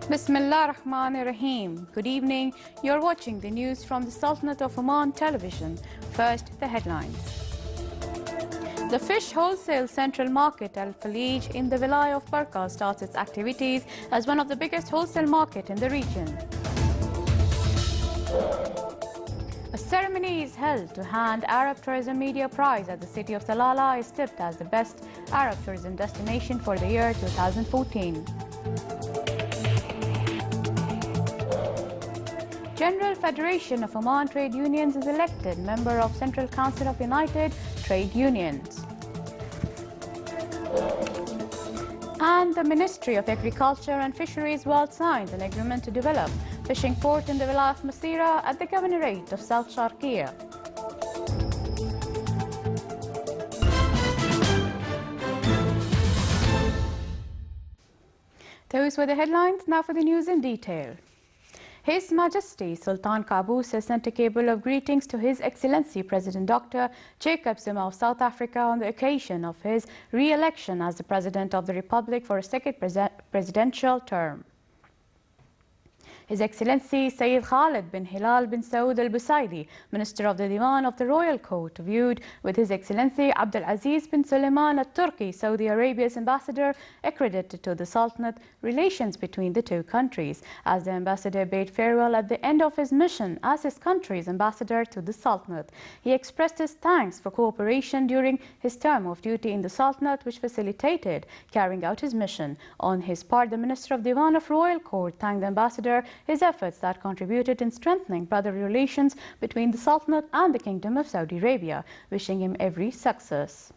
Bismillah ar-Rahman ar-Rahim. Good evening. You're watching the news from the Sultanate of Oman television. First, the headlines. The fish wholesale central market Al Falij in the Vilayah of Barqa starts its activities as one of the biggest wholesale market in the region. A ceremony is held to hand Arab Tourism Media Prize at the city of Salalah is tipped as the best Arab tourism destination for the year 2014. General Federation of Oman Trade Unions is elected member of Central Council of United Trade Unions. And the Ministry of Agriculture and Fisheries World signs an agreement to develop fishing port in the Vilayah of Masira at the Governorate of South Sharqiya. Those were the headlines. Now for the news in detail. His Majesty Sultan Qaboos has sent a cable of greetings to His Excellency President Dr. Jacob Zuma of South Africa on the occasion of his re-election as the President of the Republic for a second presidential term. His Excellency Sayyid Khalid bin Hilal bin Saud al-Busaidi, Minister of the Diwan of the Royal Court, viewed with His Excellency Abdul Aziz bin Sulaiman al-Turki, Saudi Arabia's ambassador, accredited to the Sultanate relations between the two countries, as the ambassador bade farewell at the end of his mission as his country's ambassador to the Sultanate. He expressed his thanks for cooperation during his term of duty in the Sultanate, which facilitated carrying out his mission. On his part, the Minister of Diwan of Royal Court thanked the ambassador his efforts that contributed in strengthening brotherly relations between the Sultanate and the Kingdom of Saudi Arabia, wishing him every success.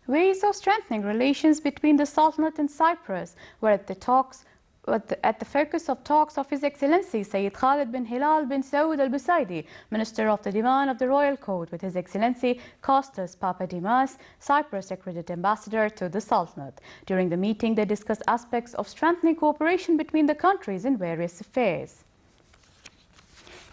Ways of strengthening relations between the Sultanate and Cyprus were at the focus of talks of His Excellency Sayyid Khalid bin Hilal bin Saud al-Busaidi, Minister of the Diwan of the Royal Court, with His Excellency Kostas Papadimas, Cyprus accredited ambassador to the Sultanate. During the meeting, they discussed aspects of strengthening cooperation between the countries in various affairs.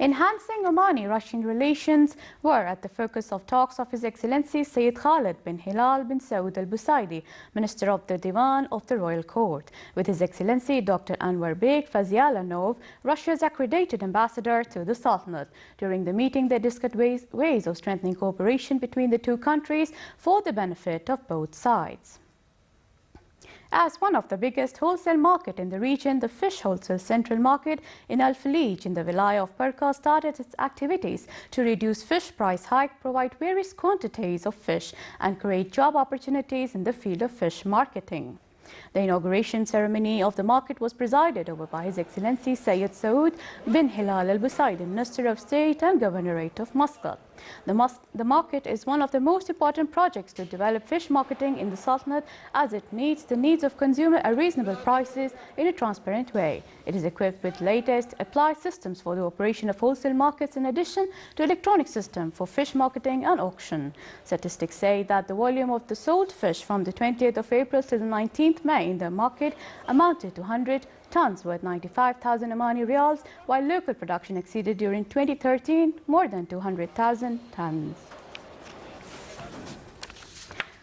Enhancing Omani-Russian relations were at the focus of talks of His Excellency Sayyid Khalid bin Hilal bin Saud al-Busaidi, Minister of the Diwan of the Royal Court, with His Excellency Dr. Anwar Beg Fazialanov, Russia's accredited ambassador to the Sultanate. During the meeting, they discussed ways of strengthening cooperation between the two countries for the benefit of both sides. As one of the biggest wholesale market in the region, the fish wholesale central market in Al Falij in the Vilayah of Barqa started its activities to reduce fish price hike, provide various quantities of fish, and create job opportunities in the field of fish marketing. The inauguration ceremony of the market was presided over by His Excellency Sayyid Saud bin Hilal al-Busaidi, Minister of State and Governorate of Muscat. The market is one of the most important projects to develop fish marketing in the Sultanate, as it meets the needs of consumers at reasonable prices in a transparent way. It is equipped with latest applied systems for the operation of wholesale markets, in addition to electronic system for fish marketing and auction. Statistics say that the volume of the sold fish from the 20th of April to the 19th May in the market amounted to 100 tons worth 95,000 Omani riyals, while local production exceeded during 2013 more than 200,000 tons.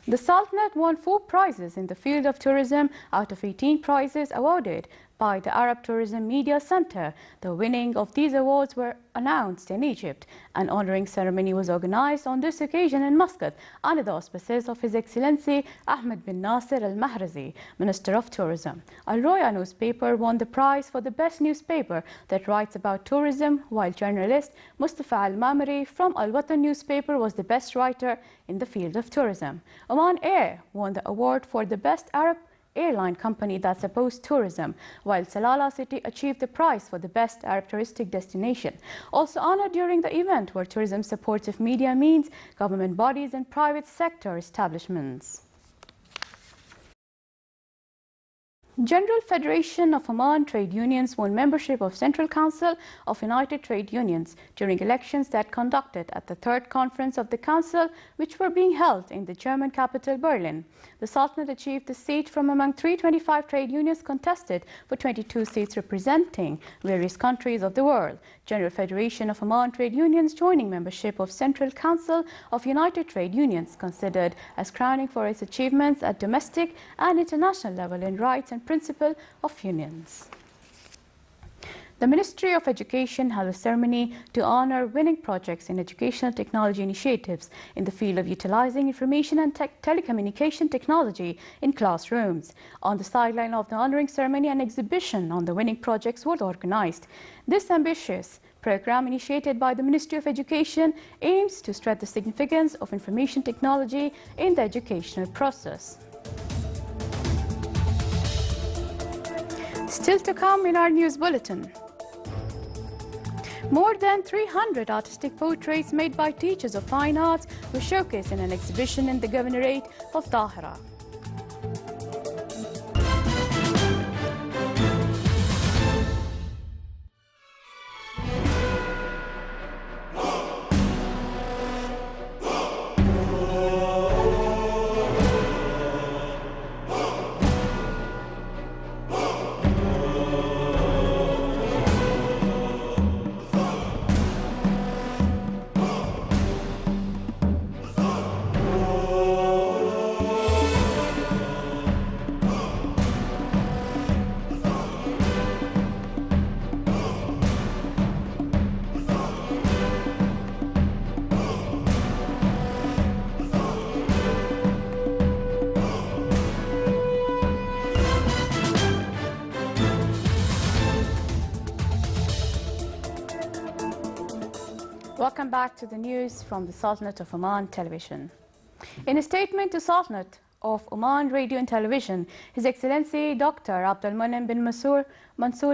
The Sultanate won 4 prizes in the field of tourism out of 18 prizes awarded by the Arab Tourism Media Center. The winning of these awards were announced in Egypt. An honoring ceremony was organized on this occasion in Muscat under the auspices of His Excellency Ahmed bin Nasser al-Mahrazi, Minister of Tourism. Al Roya newspaper won the prize for the best newspaper that writes about tourism, while journalist Mustafa al-Mamri from Al Watan newspaper was the best writer in the field of tourism. Oman Air won the award for the best Arab airline company that supports tourism, while Salalah City achieved the prize for the best Arab touristic destination. Also honored during the event were tourism supportive media means, government bodies and private sector establishments. General Federation of Oman Trade Unions won membership of Central Council of United Trade Unions during elections that conducted at the third conference of the Council, which were being held in the German capital Berlin. The Sultanate achieved the seat from among 325 trade unions contested for 22 seats representing various countries of the world. General Federation of Oman Trade Unions joining membership of Central Council of United Trade Unions, considered as crowning for its achievements at domestic and international level in rights and principle of unions. The Ministry of Education held a ceremony to honor winning projects in educational technology initiatives in the field of utilizing information and telecommunication technology in classrooms. On the sideline of the honoring ceremony, an exhibition on the winning projects was organized. This ambitious program, initiated by the Ministry of Education, aims to stress the significance of information technology in the educational process. Still to come in our news bulletin. More than 300 artistic portraits made by teachers of fine arts were showcased in an exhibition in the Governorate of Tahira. Welcome back to the news from the Sultanate of Oman Television. In a statement to Sultanate of Oman Radio and Television, His Excellency Dr. Abdul Monem bin Mansour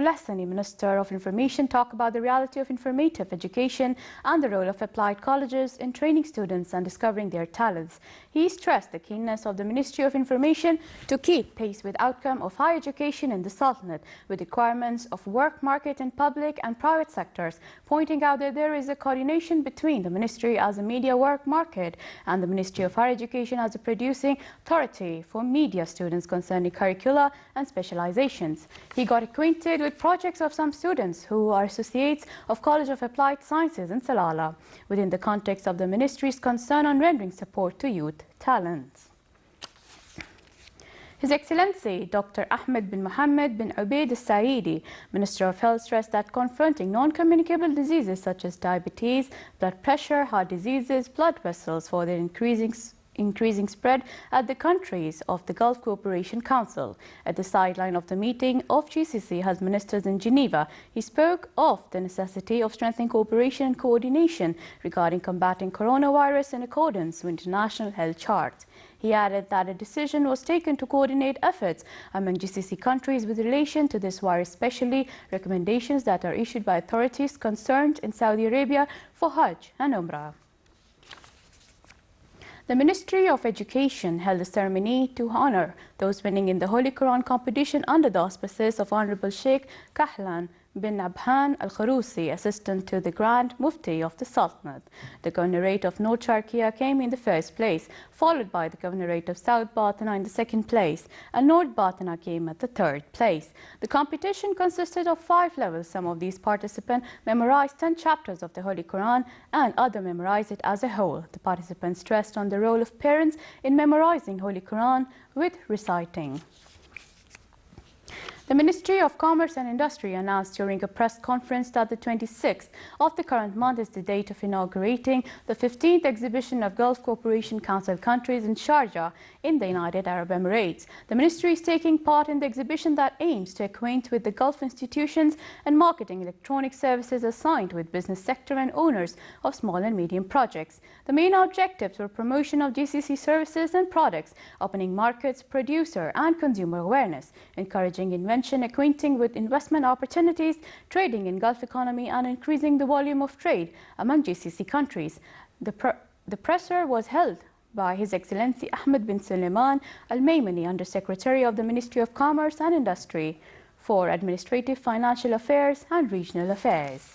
Lassani, Minister of Information, talked about the reality of informative education and the role of applied colleges in training students and discovering their talents. He stressed the keenness of the Ministry of Information to keep pace with outcome of higher education in the Sultanate with requirements of work market in public and private sectors, pointing out that there is a coordination between the Ministry as a media work market and the Ministry of Higher Education as a producing authority for media students concerning curricula and specializations. He got acquainted with projects of some students who are associates of College of Applied Sciences in Salalah within the context of the Ministry's concern on rendering support to youth talents. His Excellency Dr. Ahmed bin Mohammed bin Ubaid al-Saidi, Minister of Health, stressed that confronting non-communicable diseases such as diabetes, blood pressure, heart diseases, blood vessels for their increasing spread at the countries of the Gulf Cooperation Council. At the sideline of the meeting of GCC Health Ministers in Geneva, he spoke of the necessity of strengthening cooperation and coordination regarding combating coronavirus in accordance with international health charts. He added that a decision was taken to coordinate efforts among GCC countries with relation to this virus, especially recommendations that are issued by authorities concerned in Saudi Arabia for Hajj and Umrah. The Ministry of Education held a ceremony to honor those winning in the Holy Quran competition under the auspices of Honorable Sheikh Kahlan bin Abhan al-Kharousi, assistant to the Grand Mufti of the Sultanate. The Governorate of North Sharqiya came in the first place, followed by the Governorate of South Batna in the second place, and North Batna came at the third place. The competition consisted of 5 levels. Some of these participants memorized 10 chapters of the Holy Quran and others memorized it as a whole. The participants stressed on the role of parents in memorizing Holy Quran with reciting. The Ministry of Commerce and Industry announced during a press conference that the 26th of the current month is the date of inaugurating the 15th exhibition of Gulf Cooperation Council countries in Sharjah in the United Arab Emirates. The Ministry is taking part in the exhibition that aims to acquaint with the Gulf institutions and marketing electronic services assigned with business sector and owners of small and medium projects. The main objectives were promotion of GCC services and products, opening markets, producer and consumer awareness, encouraging invention, acquainting with investment opportunities, trading in Gulf economy and increasing the volume of trade among GCC countries. The presser was held by His Excellency Ahmed bin Suleiman Al Maimani, Under-Secretary of the Ministry of Commerce and Industry for Administrative, Financial Affairs and Regional Affairs.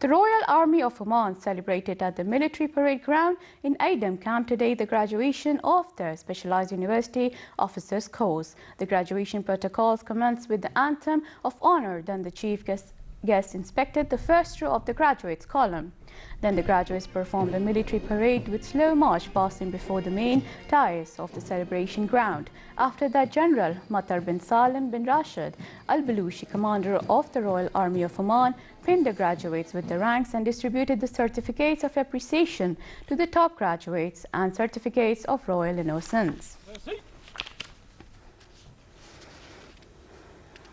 The Royal Army of Oman celebrated at the military parade ground in Aidam Camp today the graduation of the Specialized University Officers Course. The graduation protocols commenced with the Anthem of Honor, then the Chief Guest inspected the first row of the graduates column. Then the graduates performed a military parade with slow march passing before the main dais of the celebration ground. After that, General Matar bin Salim bin Rashid Al-Balushi, commander of the Royal Army of Oman, pinned the graduates with the ranks and distributed the certificates of appreciation to the top graduates and certificates of royal innocence.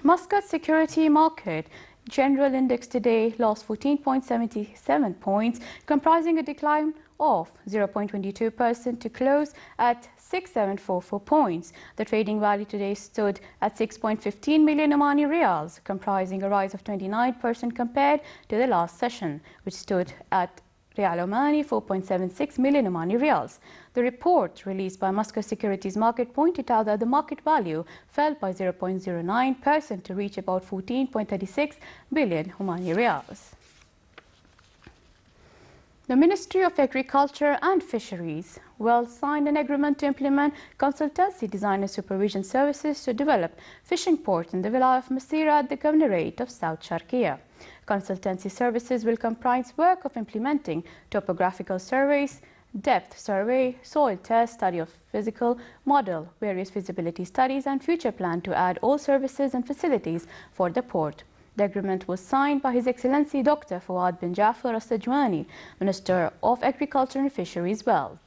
Muscat Security Market General Index today lost 14.77 points, comprising a decline of 0.22% to close at 6744 points. The trading value today stood at 6.15 million Omani Riyals, comprising a rise of 29% compared to the last session, which stood at Riyal Omani 4.76 million Omani Riyals. The report released by Muscat Securities Market pointed out that the market value fell by 0.09% to reach about 14.36 billion Omani Riyals. The Ministry of Agriculture and Fisheries will sign an agreement to implement consultancy design and supervision services to develop fishing port in the Vilayah of Masira at the Governorate of South Sharqiya. Consultancy services will comprise work of implementing topographical surveys, depth survey, soil test, study of physical model, various feasibility studies and future plan to add all services and facilities for the port. The agreement was signed by His Excellency Dr. Fawad bin Jafar As-Sajwani, Minister of Agriculture and Fisheries Wealth.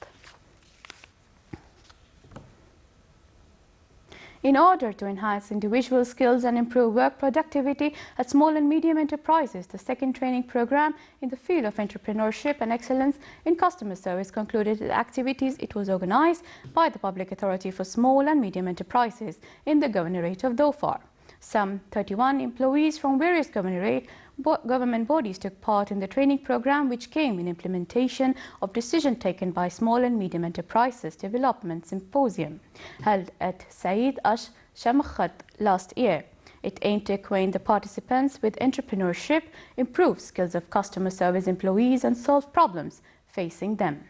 In order to enhance individual skills and improve work productivity at small and medium enterprises, the second training program in the field of entrepreneurship and excellence in customer service concluded the activities. It was organized by the Public Authority for Small and Medium Enterprises in the Governorate of Dhofar. Some 31 employees from various government bodies took part in the training program, which came in implementation of decision taken by Small and Medium Enterprises Development Symposium held at Said Ash Shamakhat last year. It aimed to acquaint the participants with entrepreneurship, improve skills of customer service employees and solve problems facing them.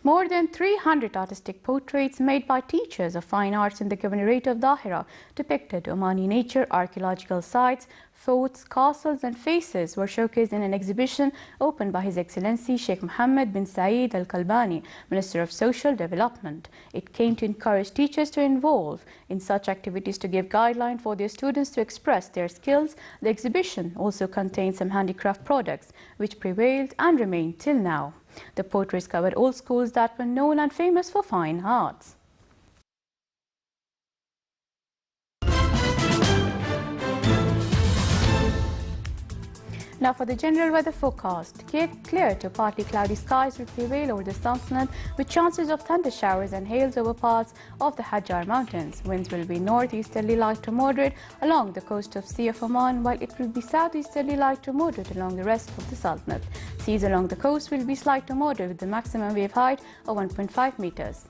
More than 300 artistic portraits made by teachers of fine arts in the Governorate of Dahira depicted Omani nature, archaeological sites, forts, castles and faces were showcased in an exhibition opened by His Excellency Sheikh Mohammed bin Saeed Al Kalbani, Minister of Social Development. It came to encourage teachers to involve in such activities to give guidelines for their students to express their skills. The exhibition also contained some handicraft products which prevailed and remain till now. The portraits covered all schools that were known and famous for fine arts. Now for the general weather forecast. Clear to partly cloudy skies will prevail over the Sultanate with chances of thunder showers and hails over parts of the Hajar Mountains. Winds will be northeasterly light to moderate along the coast of Sea of Oman, while it will be southeasterly light to moderate along the rest of the Sultanate. Seas along the coast will be slight to moderate with the maximum wave height of 1.5 meters.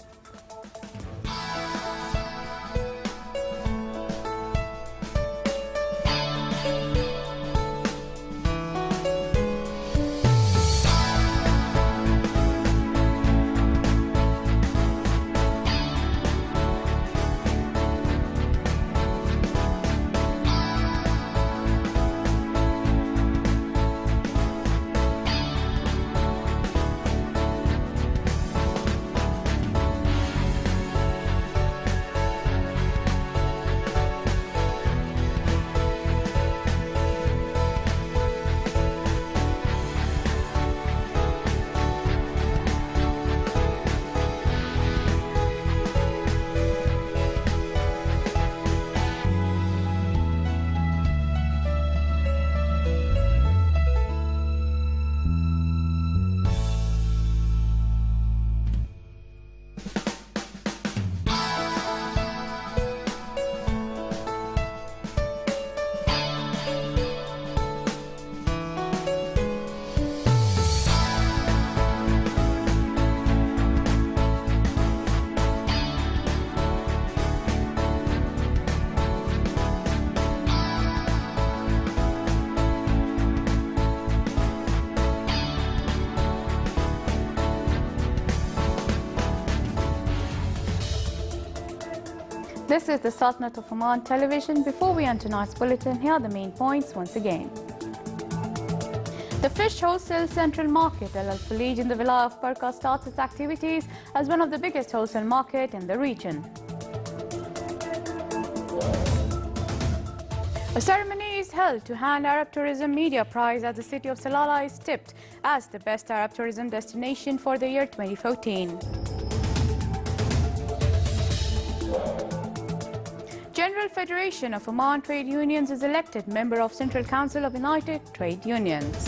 This is the Sultanate of Oman television. Before we end tonight's bulletin, here are the main points once again. The fish wholesale central market, Al Falij in the Vilayah of Parka, starts its activities as one of the biggest wholesale market in the region. A ceremony is held to hand Arab Tourism Media Prize as the city of Salalah is tipped as the best Arab tourism destination for the year 2014. General Federation of Oman Trade Unions is elected member of Central Council of United Trade Unions.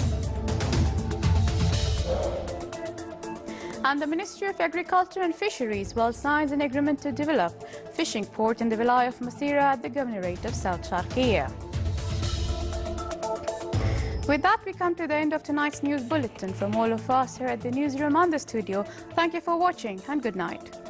And the Ministry of Agriculture and Fisheries will sign an agreement to develop fishing port in the Vilayah of Masira at the Governorate of South Sharqiya. With that, we come to the end of tonight's news bulletin. From all of us here at the newsroom and the studio, thank you for watching and good night.